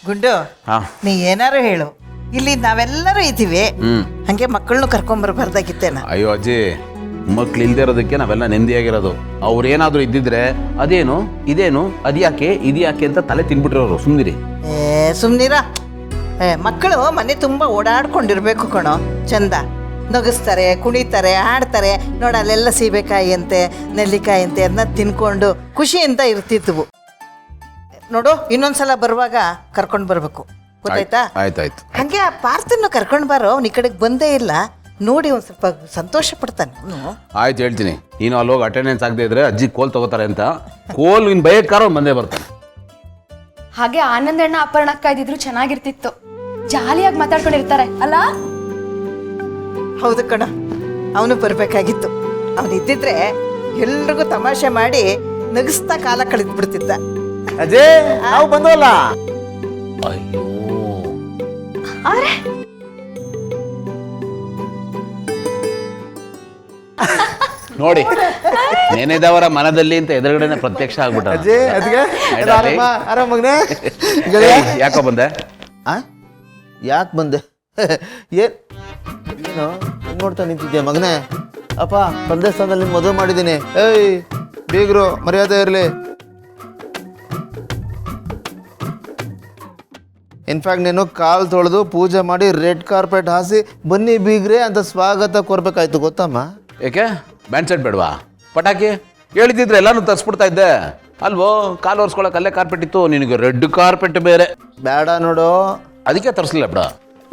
ಗುಂಡು ನೀ ಏನಾರು ಹೇಳು, ಇಲ್ಲಿ ನಾವೆಲ್ಲರೂ ಇದ್ದೀವಿ, ಹಂಗೆ ಮಕ್ಕಳನ್ನು ಕರ್ಕೊಂಬರ್ಬಾರ್ದಾಗಿತ್ತೇನ? ಅಯ್ಯೋ ಅಜ್ಜಿ, ಮಕ್ಳು ಇಲ್ದೇ ಇರೋದಕ್ಕೆ ನಾವೆಲ್ಲ ನೆಮ್ಮದಿಯಾಗಿರೋದು. ಅವ್ರೇನಾದ್ರೂ ಇದ್ದಿದ್ರೆ ಅದೇನು ಇದೇನು ಅದ್ಯಾಕೆ ಇದ್ಯಾಕೆ ಅಂತ ತಲೆ ತಿನ್ಬಿಟ್ಟಿರೋರು. ಸುಮ್ಮನಿರಿ. ಸುಮ್ನಿರ. ಮಕ್ಕಳು ಮನೆ ತುಂಬ ಓಡಾಡ್ಕೊಂಡಿರ್ಬೇಕು ಕಣೋ, ಚಂದ ನಗಿಸ್ತಾರೆ, ಕುಣಿತಾರೆ, ಆಡ್ತಾರೆ. ನೋಡ ಅಲ್ಲೆಲ್ಲ ಸೀಬೆಕಾಯಿ ಅಂತೆ, ನೆಲ್ಲಿಕಾಯಿ ಅಂತೆ ಅದನ್ನ ತಿನ್ಕೊಂಡು ಖುಷಿಯಿಂದ ಇರ್ತಿದ್ವು. ನೋಡು, ಇನ್ನೊಂದ್ಸಲ ಬರುವಾಗ ಕರ್ಕೊಂಡು ಬರ್ಬೇಕು, ಗೊತ್ತಾಯ್ತಾ? ಆಯ್ತಾಯ್ತು. ಹಂಗೆ ಆ ಪಾರ್ಥನ್ನು ಕರ್ಕೊಂಡು ಬಾರೋ, ಅವ್ನು ಈ ಕಡೆಗೆ ಬಂದೇ ಇಲ್ಲ, ನೋಡಿ ಒಂದು ಸ್ವಲ್ಪ ಸಂತೋಷ ಪಡ್ತಾನೆ ಅವನು. ಆಯ್ತು, ಹೇಳ್ತೀನಿ. ನೀನು ಅಲ್ಲಿ ಹೋಗಿ ಅಟೆಂಡೆನ್ಸ್ ಆಗದೆ ಇದ್ರೆ ಅಜ್ಜಿ ಕೋಲ್ ತಗೋತಾರೆ ಅಂತ. ಕೋಲ್ ಇನ್ ಬೈಕಾರ ಬಂದೇ ಬರ್ತಾನೆ. ಹಾಗೆ ಆನಂದಣ್ಣ ಅಪರ್ಣಕ್ಕ ಇದ್ದಿದ್ರು ಚೆನ್ನಾಗಿರ್ತಿತ್ತು. ಜಾಲಿಯಾಗಿ ಮಾತಾಡ್ಕೊಂಡಿರ್ತಾರೆ ಅಲ್ಲ? ಹೌದು ಕಣ, ಅವನು ಬರಬೇಕಾಗಿತ್ತು. ಅವನು ಇದ್ದಿದ್ರೆ ಎಲ್ರಿಗೂ ತಮಾಷೆ ಮಾಡಿ ನಗಿಸ್ತಾ ಕಾಲ ಕಳೆದು ಬಿಡ್ತಿದ್ದ. ಅಜಯ್, ನಾವು ಬಂದವಲ್ಲ. ಅಯ್ಯೋ, ನೋಡಿ, ನೆನೆದವರ ಮನದಲ್ಲಿ ಅಂತ ಎದುರುಗಡೆನೆ ಪ್ರತ್ಯಕ್ಷ ಆಗ್ಬಿಟ್ಟ. ಅಜಯ್, ಅದ್ಗೆ ಆರಾಮ ಮಗನೇ. ಯಾಕೋ ಬಂದೆ? ಯಾಕೆ ಬಂದೆ? ಏನು ನೋಡ್ತಾ ನಿಂತಿದ್ಯಾ ಮಗನೇ? ಅಪ್ಪ ತಂದೆ ಸ್ಥಾನದಲ್ಲಿ ಮದುವೆ ಮಾಡಿದ್ದೀನಿ. ಏಯ್ ಬೀಗ್ರು, ಮರ್ಯಾದೆ ಇರಲಿ. ಇನ್ಫ್ಯಾಕ್ಟ್ ನೀನು ಕಾಲು ತೊಳೆದು ಪೂಜೆ ಮಾಡಿ ರೆಡ್ ಕಾರ್ಪೆಟ್ ಹಾಸಿ ಬನ್ನಿ ಬೀಗ್ರೆ ಅಂತ ಸ್ವಾಗತ ಕೊಡ್ಬೇಕಾಯ್ತು, ಗೊತ್ತಮ್ಮ? ಏಕೆ ಬ್ಯಾಂಡ್ ಸೆಟ್ ಬೇಡವಾ? ಪಟಾಕಿ ಹೇಳಿದ್ರೆ ಎಲ್ಲಾನು ತರಿಸ್ಬಿಡ್ತಾ ಇದ್ದೆ ಅಲ್ವೋ? ಕಾಲು ಒರೆಸ್ಕೊಳಕ್ಕೆ ಅಲ್ಲೇ ಕಾರ್ಪೆಟ್ ಇತ್ತು, ನಿನಗೆ ರೆಡ್ ಕಾರ್ಪೆಟ್ ಬೇರೆ ಬೇಡ ನೋಡು, ಅದಕ್ಕೆ ತರಿಸ್ಲಿಲ್ಲ ಬಿಡ.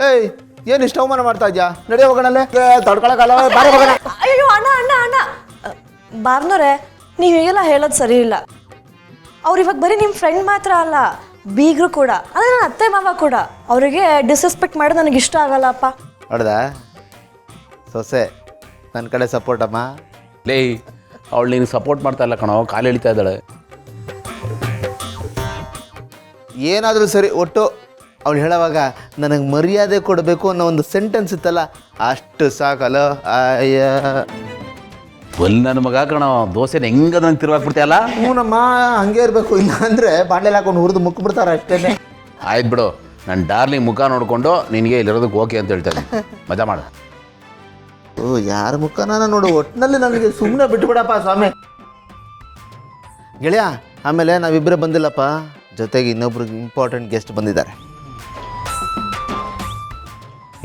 ಏಯ್ ಏನು ಇಷ್ಟ ಅವಮಾನ ಮಾಡ್ತಾ ಇದ್ಯಾ? ನಡಿ ಹೋಗೋಣಲ್ಲೇ, ತಡ್ಕೊಳಕಲ್ಲ, ಬಾರಿ ಹೋಗೋಣ. ಅಯ್ಯೋ ಅಣ್ಣ ಅಣ್ಣ ಅಣ್ಣ ಬಾರ್ನೋರೆ, ನೀವು ಹೀಗೆಲ್ಲ ಹೇಳೋದು ಸರಿ ಇಲ್ಲ. ಅವ್ರು ಇವಾಗ ಬರೀ ನಿಮ್ಮ ಫ್ರೆಂಡ್ ಮಾತ್ರ ಅಲ್ಲ, ಬೀಗರು ಕೂಡ, ಅಂದರೆ ನನ್ನ ಅತ್ತೆ ಮಾವ ಕೂಡ. ಅವರಿಗೆ ಡಿಸ್ರೆಸ್ಪೆಕ್ಟ್ ಮಾಡೋದು ನನಗೆ ಇಷ್ಟ ಆಗಲ್ಲಪ್ಪ. ನೋಡ್ದ ಸೊಸೆ ನನ್ನ ಕಡೆ ಸಪೋರ್ಟ್ ಅಮ್ಮ. ಲೇ, ಅವಳು ನೀನು ಸಪೋರ್ಟ್ ಮಾಡ್ತಾ ಇಲ್ಲ ಕಣೋ, ಕಾಲು ಎಳಿತಾ ಇದ್ದಾಳೆ. ಏನಾದರೂ ಸರಿ, ಒಟ್ಟು ಅವಳು ಹೇಳೋವಾಗ ನನಗೆ ಮರ್ಯಾದೆ ಕೊಡಬೇಕು ಅನ್ನೋ ಒಂದು ಸೆಂಟೆನ್ಸ್ ಇತ್ತಲ್ಲ, ಅಷ್ಟು ಸಾಕಲ್ಲ. ಅಯ್ಯ ಒಲ್ ನನ್ನ ಮಗ ಕಣೋ, ದೋಸೆನ ಹೆಂಗದ ನಂಗೆ ತಿರುವಾಕ್ಬಿಡ್ತೀಯಲ್ಲ. ಹ್ಞೂನಮ್ಮ, ಹಂಗೆ ಇರಬೇಕು. ಇಲ್ಲ ಅಂದರೆ ಬಾಂಡೆಲ್ಲ ಹಾಕೊಂಡು ಹುರಿದು ಮುಕ್ಬಿಡ್ತಾರೆ ಅಷ್ಟೇ. ಆಯ್ತು ಬಿಡು, ನನ್ನ ಡಾರ್ಲಿಂಗ್ ಮುಖ ನೋಡಿಕೊಂಡು ನಿನಗೆ ಇಲ್ಲಿರೋದಕ್ಕೆ ಓಕೆ ಅಂತ ಹೇಳ್ತೇನೆ. ಮಜಾ ಮಾಡು. ಓ, ಯಾರ ಮುಖನ ನೋಡು, ಒಟ್ಟಿನಲ್ಲಿ ನನಗೆ ಸುಮ್ಮನೆ ಬಿಟ್ಬಿಡಪ್ಪ ಸ್ವಾಮಿ. ಗೆಳೆಯ, ಆಮೇಲೆ ನಾವಿಬ್ಬರೇ ಬಂದಿಲ್ಲಪ್ಪ, ಜೊತೆಗೆ ಇನ್ನೊಬ್ರಿಗೆ ಇಂಪಾರ್ಟೆಂಟ್ ಗೆಸ್ಟ್ ಬಂದಿದ್ದಾರೆ.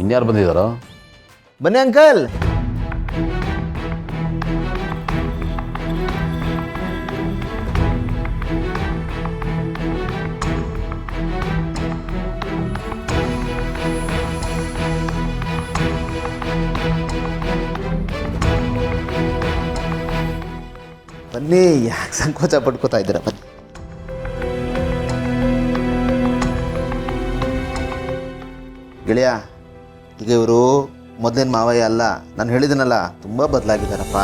ಇನ್ಯಾರು ಬಂದಿದ್ದಾರೋ? ಬನ್ನಿ ಅಂಕಲ್. ಬನ್ನಿ, ಯಾಕೆ ಸಂಕೋಚ ಪಡ್ಕೋತಾ ಇದ್ದೀರಾ? ಬನ್ನಿ. ಗೆಳೆಯ, ಈಗ ಇವರು ಮೊದಲಿನ ಮಾವಯ್ಯ ಅಲ್ಲ. ನಾನು ಹೇಳಿದ್ದೀನಲ್ಲ, ತುಂಬ ಬದಲಾಗಿದ್ದಾರಪ್ಪ.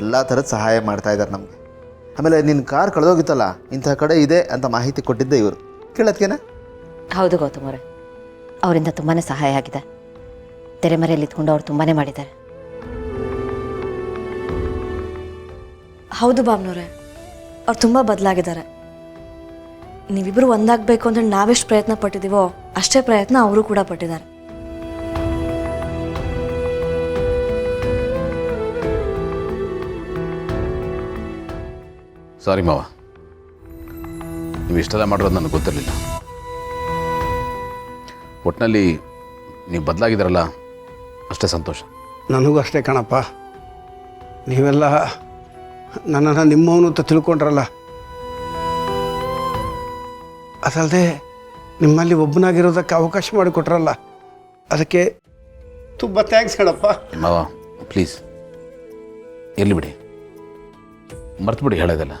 ಎಲ್ಲ ಥರದ ಸಹಾಯ ಮಾಡ್ತಾ ಇದ್ದಾರೆ ನಮಗೆ. ಆಮೇಲೆ ನಿನ್ನ ಕಾರ್ ಕಳೆದೋಗಿತ್ತಲ್ಲ, ಇಂಥ ಕಡೆ ಇದೆ ಅಂತ ಮಾಹಿತಿ ಕೊಟ್ಟಿದ್ದೆ ಇವರು. ಕೇಳತ್ಕೇನ? ಹೌದು ಗೌತಮ್ ಅವರೇ, ಅವರಿಂದ ತುಂಬಾ ಸಹಾಯ ಆಗಿದೆ. ತೆರೆಮರೆಯಲ್ಲಿ ಇದ್ಕೊಂಡು ಅವ್ರು ತುಂಬಾ ಮಾಡಿದ್ದಾರೆ. ಹೌದು ಬಾಬ್ನವ್ರೆ, ಅವ್ರು ತುಂಬ ಬದಲಾಗಿದ್ದಾರೆ. ನೀವಿಬ್ಬರು ಒಂದಾಗಬೇಕು ಅಂದರೆ ನಾವೆಷ್ಟು ಪ್ರಯತ್ನ ಪಟ್ಟಿದ್ದೀವೋ ಅಷ್ಟೇ ಪ್ರಯತ್ನ ಅವರು ಕೂಡ ಪಟ್ಟಿದ್ದಾರೆ. ಸಾರಿ ಮಾವ, ನೀವು ಇಷ್ಟೆಲ್ಲ ಮಾಡಿರೋದು ನನಗೆ ಗೊತ್ತಿರಲಿಲ್ಲ. ಒಟ್ಟಿನಲ್ಲಿ ನೀವು ಬದಲಾಗಿದ್ದಾರಲ್ಲ, ಅಷ್ಟೇ ಸಂತೋಷ. ನನಗೂ ಅಷ್ಟೇ ಕಣಪ್ಪ. ನೀವೆಲ್ಲ ನನ್ನನ್ನು ನಿಮ್ಮವನು ಅಂತ ತಿಳ್ಕೊಂಡ್ರಲ್ಲ, ಅದಲ್ಲದೆ ನಿಮ್ಮಲ್ಲಿ ಒಬ್ಬನಾಗಿರೋದಕ್ಕೆ ಅವಕಾಶ ಮಾಡಿಕೊಟ್ರಲ್ಲ, ಅದಕ್ಕೆ ತುಂಬ ಥ್ಯಾಂಕ್ಸ್ ಕಣಪ್ಪ. ಮಾವ ಪ್ಲೀಸ್ ಎಲ್ಲಿ ಬಿಡಿ, ಮರ್ತು ಬಿಡಿ ಹೇಳೋದಲ್ಲ.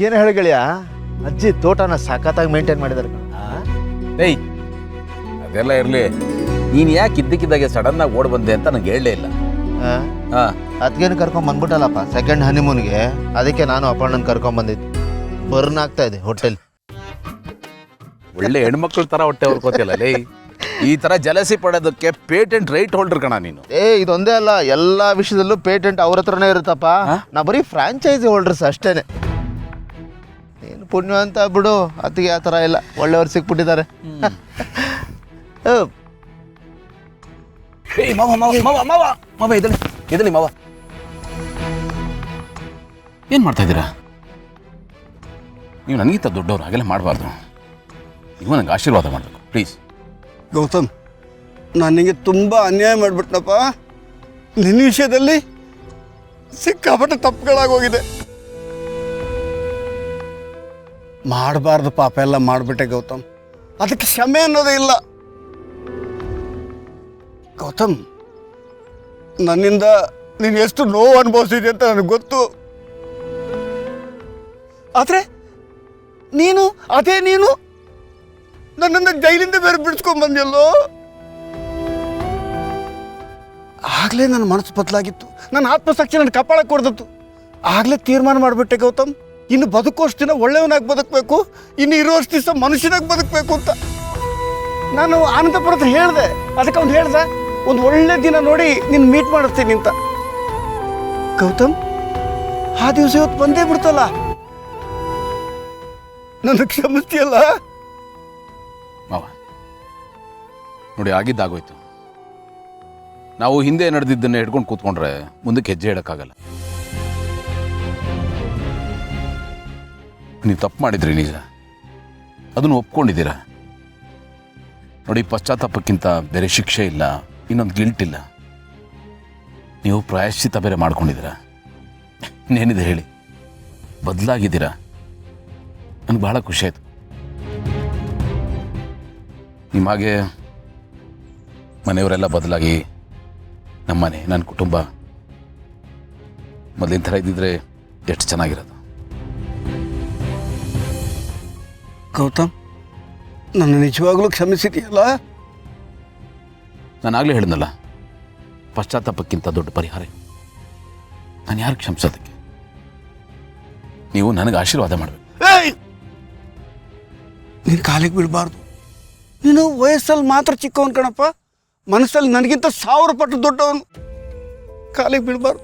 ಏನು ಹೇಳಿ ಗೆಳೆಯ, ಅಜ್ಜಿ ತೋಟನ ಸಖತ್ತಾಗಿ ಮೇಂಟೈನ್ ಮಾಡಿದ್ದಾರೆ. ಏಯ್, ಅದೆಲ್ಲ ಇರಲಿ, ನೀನು ಯಾಕೆ ಇದ್ದಕ್ಕಿದ್ದಾಗೆ ಸಡನ್ನಾಗಿ ಓಡ್ ಬಂದೆ ಅಂತ ನನಗೆ ಹೇಳಲೇ ಇಲ್ಲ. ಹಾಂ, ಅದಕ್ಕೇನು ಕರ್ಕೊಂಬಂದ್ಬಿಟ್ಟಲ್ಲಪ್ಪ ಸೆಕೆಂಡ್ ಹನಿಮೂನ್ಗೆ. ಅದಕ್ಕೆ ನಾನು ಅಪ್ಪಣ್ಣನ ಕರ್ಕೊಂಬಂದಿದ್ದೆ. ಬರ್ನ್ ಆಗ್ತಾ ಇದೆ ಹೋಟೆಲ್. ಒಳ್ಳೆ ಹೆಣ್ಮಕ್ಳ ಥರ ಹೊಟ್ಟೆ ಹೊರ್ಕೋತಿಲ್ಲ ಲೇ. ಈ ಥರ ಜಲಸಿ ಪಡೋದಕ್ಕೆ ಪೇಟೆಂಟ್ ರೈಟ್ ಹೋಲ್ಡರ್ ಕಣ ನೀನು. ಇದೊಂದೇ ಅಲ್ಲ, ಎಲ್ಲ ವಿಷಯದಲ್ಲೂ ಪೇಟೆಂಟ್ ಅವ್ರ ಹತ್ರನೇ ಇರುತ್ತಪ್ಪ. ನಾ ಬರೀ ಫ್ರಾಂಚೈಸಿ ಹೋಲ್ಡರ್ಸ್ ಅಷ್ಟೇನೆ. ಏನು ಪುಣ್ಯ ಅಂತ ಬಿಡು, ಅದಕ್ಕೆ ಆ ಥರ ಇಲ್ಲ, ಒಳ್ಳೆಯವ್ರು ಸಿಕ್ಬಿಟ್ಟಿದ್ದಾರೆ. ಏಯ್ ಮಾವ ಮಾವ ಮಾವ ಮಾವ ಮಾವ ಎದಳಿ ಮಾವ. ಏನು ಮಾಡ್ತಾ ಇದ್ದೀರಾ ನೀವು? ನನಗಿಂತ ದೊಡ್ಡವ್ರು ಹಾಗೆಲ್ಲ ಮಾಡಬಾರ್ದು. ನೀವು ನನಗೆ ಆಶೀರ್ವಾದ ಮಾಡಬೇಕು ಪ್ಲೀಸ್. ಗೌತಮ್, ನಾನು ನಿಮಗೆ ತುಂಬ ಅನ್ಯಾಯ ಮಾಡಿಬಿಟ್ನಪ್ಪ. ನಿನ್ನ ವಿಷಯದಲ್ಲಿ ಸಿಕ್ಕಾಪಟ್ಟೆ ತಪ್ಪುಗಳಾಗೋಗಿದೆ. ಮಾಡಬಾರ್ದು ಪಾಪ ಎಲ್ಲ ಮಾಡಿಬಿಟ್ಟೆ ಗೌತಮ್. ಅದಕ್ಕೆ ಕ್ಷಮೆ ಅನ್ನೋದೇ ಇಲ್ಲ. ಗೌತಮ್, ನನ್ನಿಂದ ನೀನು ಎಷ್ಟು ನೋವು ಅನುಭವಿಸಿದೆ ಅಂತ ನನಗೆ ಗೊತ್ತು. ಆದರೆ ನೀನು ನನ್ನನ್ನು ಜೈಲಿಂದ ಬೇರೆ ಬಿಡಿಸ್ಕೊಂಡ್ಬಂದಿಯಲ್ಲೋ. ಆಗಲೇ ನನ್ನ ಮನಸ್ಸು ಬದಲಾಗಿತ್ತು, ನನ್ನ ಆತ್ಮಸಾಕ್ಷಿ ನನ್ನ ಕಪಾಳಕ್ಕೆ ಹೊಡೆದತ್ತು. ಆಗಲೇ ತೀರ್ಮಾನ ಮಾಡಿಬಿಟ್ಟೆ ಗೌತಮ್, ಇನ್ನು ಬದುಕೋಷ್ಟು ದಿನ ಒಳ್ಳೆಯವನಾಗಿ ಬದುಕಬೇಕು, ಇನ್ನು ಇರೋಷ್ಟು ದಿವಸ ಮನುಷ್ಯನಾಗಿ ಬದುಕಬೇಕು ಅಂತ. ನಾನು ಆನಂದಪುರ ಹತ್ರ ಹೇಳಿದೆ. ಅದಕ್ಕೆ ಅವ್ನು ಹೇಳ್ದೆ, ಒಂದು ಒಳ್ಳೆ ದಿನ ನೋಡಿ ನಿನ್ನ ಮೀಟ್ ಮಾಡಿಸ್ತೀನಿ ಅಂತ. ಗೌತಮ್, ಆ ದಿವಸ ಇವತ್ತು ಬಂದೇ ಬಿಡ್ತಲ್ಲ. ನನ್ನ ಕ್ಷಮಿಸ್ತೀಯಲ್ಲ? ಮಾವ ನೋಡಿ, ಆಗಿದ್ದಾಗೋಯ್ತು. ನಾವು ಹಿಂದೆ ನಡೆದಿದ್ದನ್ನು ಹಿಡ್ಕೊಂಡು ಕೂತ್ಕೊಂಡ್ರೆ ಮುಂದಕ್ಕೆ ಹೆಜ್ಜೆ ಇಡೋಕ್ಕಾಗಲ್ಲ. ನೀವು ತಪ್ಪು ಮಾಡಿದ್ರಿ ನಿಜ, ಅದನ್ನು ಒಪ್ಕೊಂಡಿದ್ದೀರಾ. ನೋಡಿ, ಪಶ್ಚಾತ್ತಾಪಕ್ಕಿಂತ ಬೇರೆ ಶಿಕ್ಷೆ ಇಲ್ಲ, ಇನ್ನೊಂದು ಗಿಲ್ಟ್ ಇಲ್ಲ. ನೀವು ಪ್ರಾಯಶ್ಚಿತ್ತ ಬೇರೆ ಮಾಡ್ಕೊಂಡಿದ್ದೀರಾ. ಇನ್ನೇನಿದೆ ಹೇಳಿ, ಬದಲಾಗಿದ್ದೀರಾ. ನನಗೆ ಬಹಳ ಖುಷಿ ಆಯಿತು. ನಿಮಗೆ ಮನೆಯವರೆಲ್ಲ ಬದಲಾಗಿ ನಮ್ಮನೆ, ನನ್ನ ಕುಟುಂಬ ಮೊದಲಿನ ಥರ ಇದ್ದಿದ್ರೆ ಎಷ್ಟು ಚೆನ್ನಾಗಿರೋದು. ಗೌತಮ್, ನನ್ನ ನಿಜವಾಗ್ಲೂ ಕ್ಷಮಿಸಿದೆಯಲ್ಲ? ನಾನಾಗಲೇ ಹೇಳಿದ್ನಲ್ಲ, ಪಶ್ಚಾತ್ತಾಪಕ್ಕಿಂತ ದೊಡ್ಡ ಪರಿಹಾರ ನಾನು ಯಾರು ಕ್ಷಮಿಸೋದಕ್ಕೆ. ನೀವು ನನಗೆ ಆಶೀರ್ವಾದ ಮಾಡಬೇಕು. ನೀನು ಕಾಲಿಗೆ ಬೀಳಬಾರ್ದು. ನೀನು ವಯಸ್ಸಲ್ಲಿ ಮಾತ್ರ ಚಿಕ್ಕವನು ಕಣಪ್ಪ, ಮನಸ್ಸಲ್ಲಿ ನನಗಿಂತ 1000 ಪಟ್ಟು ದೊಡ್ಡವನು. ಕಾಲಿಗೆ ಬೀಳಬಾರ್ದು.